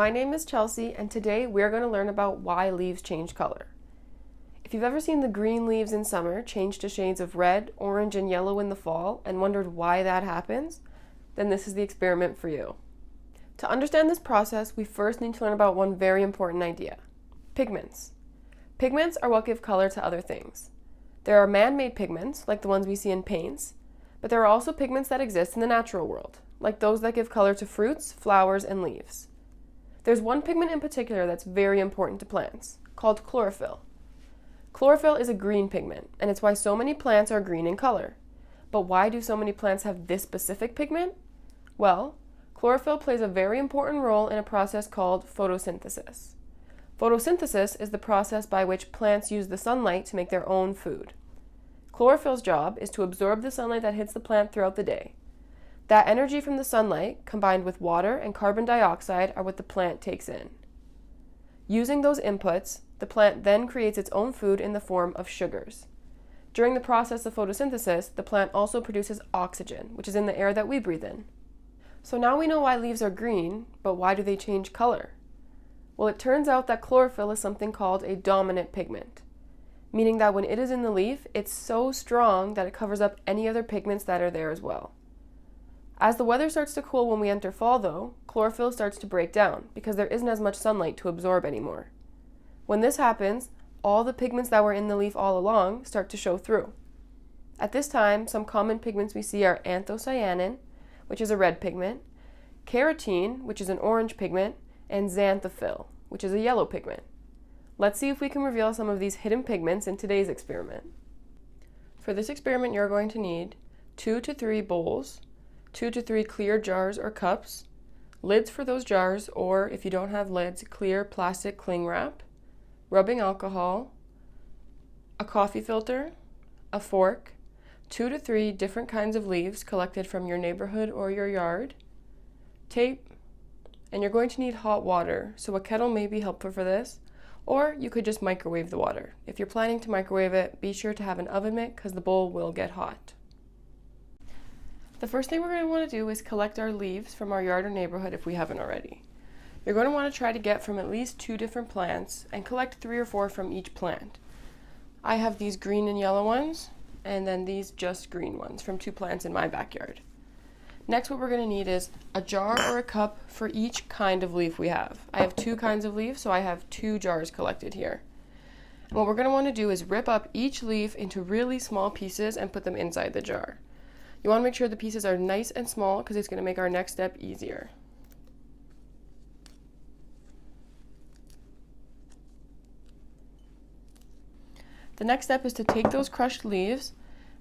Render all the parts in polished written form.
My name is Chelsea, and today we're going to learn about why leaves change color. If you've ever seen the green leaves in summer change to shades of red, orange, and yellow in the fall and wondered why that happens, then this is the experiment for you. To understand this process, we first need to learn about one very important idea: pigments. Pigments are what give color to other things. There are man-made pigments, like the ones we see in paints, but there are also pigments that exist in the natural world, like those that give color to fruits, flowers, and leaves. There's one pigment in particular that's very important to plants, called chlorophyll. Chlorophyll is a green pigment, and it's why so many plants are green in color. But why do so many plants have this specific pigment? Well, chlorophyll plays a very important role in a process called photosynthesis. Photosynthesis is the process by which plants use the sunlight to make their own food. Chlorophyll's job is to absorb the sunlight that hits the plant throughout the day. That energy from the sunlight, combined with water and carbon dioxide, are what the plant takes in. Using those inputs, the plant then creates its own food in the form of sugars. During the process of photosynthesis, the plant also produces oxygen, which is in the air that we breathe in. So now we know why leaves are green, but why do they change color? Well, it turns out that chlorophyll is something called a dominant pigment, meaning that when it is in the leaf, it's so strong that it covers up any other pigments that are there as well. As the weather starts to cool when we enter fall, though, chlorophyll starts to break down because there isn't as much sunlight to absorb anymore. When this happens, all the pigments that were in the leaf all along start to show through. At this time, some common pigments we see are anthocyanin, which is a red pigment, carotene, which is an orange pigment, and xanthophyll, which is a yellow pigment. Let's see if we can reveal some of these hidden pigments in today's experiment. For this experiment, you're going to need 2 to 3 bowls, 2 to 3 clear jars or cups, lids for those jars, or if you don't have lids, clear plastic cling wrap, rubbing alcohol, a coffee filter, a fork, 2 to 3 different kinds of leaves collected from your neighborhood or your yard, tape, and you're going to need hot water, so a kettle may be helpful for this, or you could just microwave the water. If you're planning to microwave it, be sure to have an oven mitt because the bowl will get hot. The first thing we're going to want to do is collect our leaves from our yard or neighborhood if we haven't already. You're going to want to try to get from at least 2 different plants and collect 3 or 4 from each plant. I have these green and yellow ones, and then these just green ones from 2 plants in my backyard. Next, what we're going to need is a jar or a cup for each kind of leaf we have. I have 2 kinds of leaves, so I have 2 jars collected here. And what we're going to want to do is rip up each leaf into really small pieces and put them inside the jar. You want to make sure the pieces are nice and small because it's going to make our next step easier. The next step is to take those crushed leaves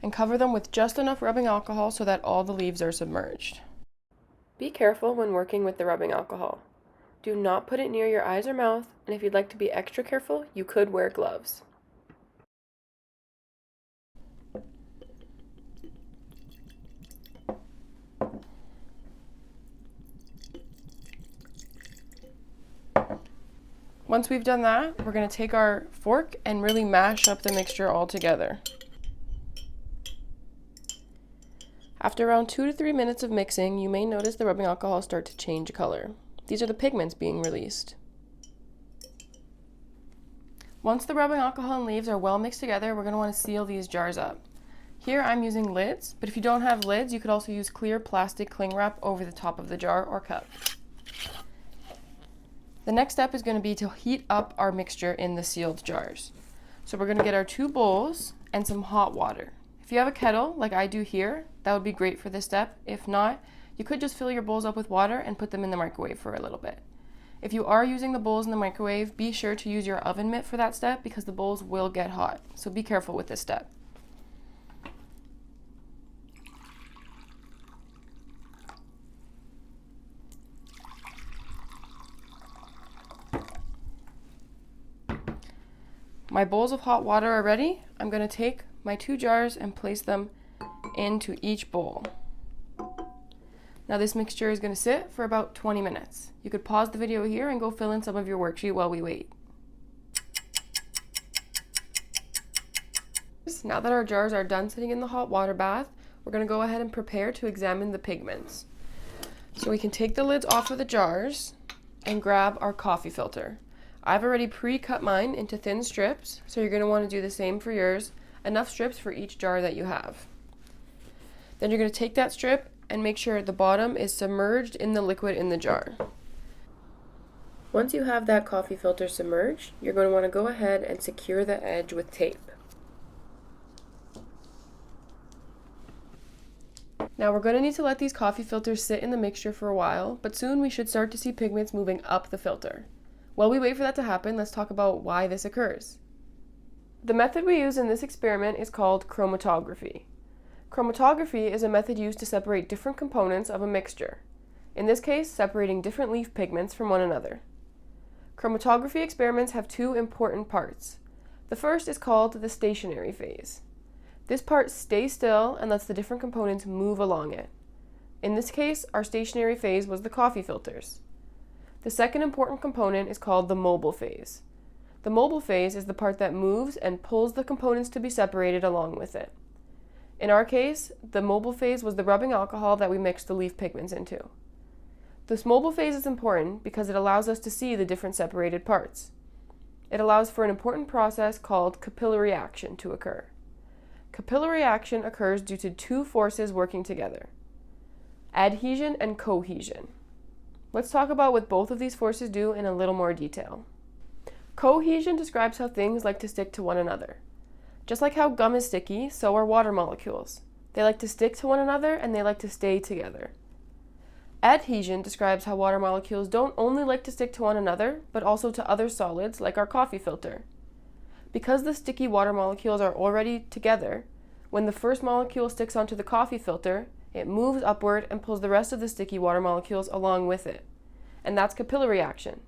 and cover them with just enough rubbing alcohol so that all the leaves are submerged. Be careful when working with the rubbing alcohol. Do not put it near your eyes or mouth, and if you'd like to be extra careful, you could wear gloves. Once we've done that, we're going to take our fork and really mash up the mixture all together. After around 2 to 3 minutes of mixing, you may notice the rubbing alcohol start to change color. These are the pigments being released. Once the rubbing alcohol and leaves are well mixed together, we're going to want to seal these jars up. Here I'm using lids, but if you don't have lids, you could also use clear plastic cling wrap over the top of the jar or cup. The next step is going to be to heat up our mixture in the sealed jars. So we're going to get our 2 bowls and some hot water. If you have a kettle, like I do here, that would be great for this step. If not, you could just fill your bowls up with water and put them in the microwave for a little bit. If you are using the bowls in the microwave, be sure to use your oven mitt for that step because the bowls will get hot. So be careful with this step. My bowls of hot water are ready. I'm going to take my 2 jars and place them into each bowl. Now this mixture is going to sit for about 20 minutes. You could pause the video here and go fill in some of your worksheet while we wait. Now that our jars are done sitting in the hot water bath, we're going to go ahead and prepare to examine the pigments. So we can take the lids off of the jars and grab our coffee filter. I've already pre-cut mine into thin strips, so you're going to want to do the same for yours, enough strips for each jar that you have. Then you're going to take that strip and make sure the bottom is submerged in the liquid in the jar. Once you have that coffee filter submerged, you're going to want to go ahead and secure the edge with tape. Now we're going to need to let these coffee filters sit in the mixture for a while, but soon we should start to see pigments moving up the filter. While we wait for that to happen, let's talk about why this occurs. The method we use in this experiment is called chromatography. Chromatography is a method used to separate different components of a mixture, in this case separating different leaf pigments from one another. Chromatography experiments have two important parts. The first is called the stationary phase. This part stays still and lets the different components move along it. In this case, our stationary phase was the coffee filters. The second important component is called the mobile phase. The mobile phase is the part that moves and pulls the components to be separated along with it. In our case, the mobile phase was the rubbing alcohol that we mixed the leaf pigments into. This mobile phase is important because it allows us to see the different separated parts. It allows for an important process called capillary action to occur. Capillary action occurs due to two forces working together: adhesion and cohesion. Let's talk about what both of these forces do in a little more detail. Cohesion describes how things like to stick to one another. Just like how gum is sticky, so are water molecules. They like to stick to one another and they like to stay together. Adhesion describes how water molecules don't only like to stick to one another, but also to other solids like our coffee filter. Because the sticky water molecules are already together, when the first molecule sticks onto the coffee filter, it moves upward and pulls the rest of the sticky water molecules along with it. And that's capillary action,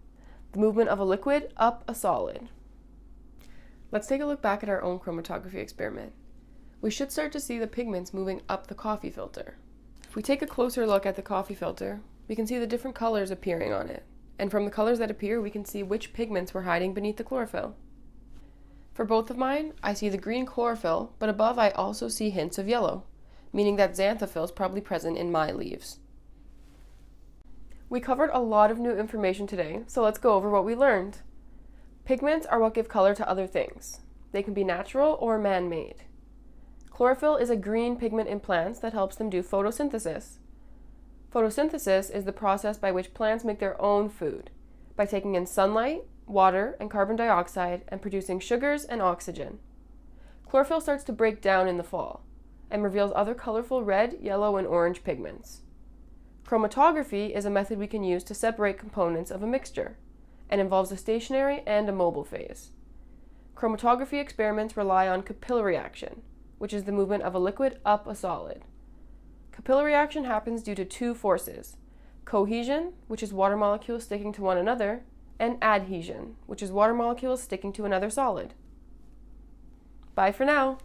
the movement of a liquid up a solid. Let's take a look back at our own chromatography experiment. We should start to see the pigments moving up the coffee filter. If we take a closer look at the coffee filter, we can see the different colors appearing on it. And from the colors that appear, we can see which pigments were hiding beneath the chlorophyll. For both of mine, I see the green chlorophyll, but above I also see hints of yellow, meaning that xanthophyll is probably present in my leaves. We covered a lot of new information today, so let's go over what we learned. Pigments are what give color to other things. They can be natural or man-made. Chlorophyll is a green pigment in plants that helps them do photosynthesis. Photosynthesis is the process by which plants make their own food, by taking in sunlight, water, and carbon dioxide and producing sugars and oxygen. Chlorophyll starts to break down in the fall and reveals other colorful red, yellow, and orange pigments. Chromatography is a method we can use to separate components of a mixture and involves a stationary and a mobile phase. Chromatography experiments rely on capillary action, which is the movement of a liquid up a solid. Capillary action happens due to two forces: cohesion, which is water molecules sticking to one another, and adhesion, which is water molecules sticking to another solid. Bye for now.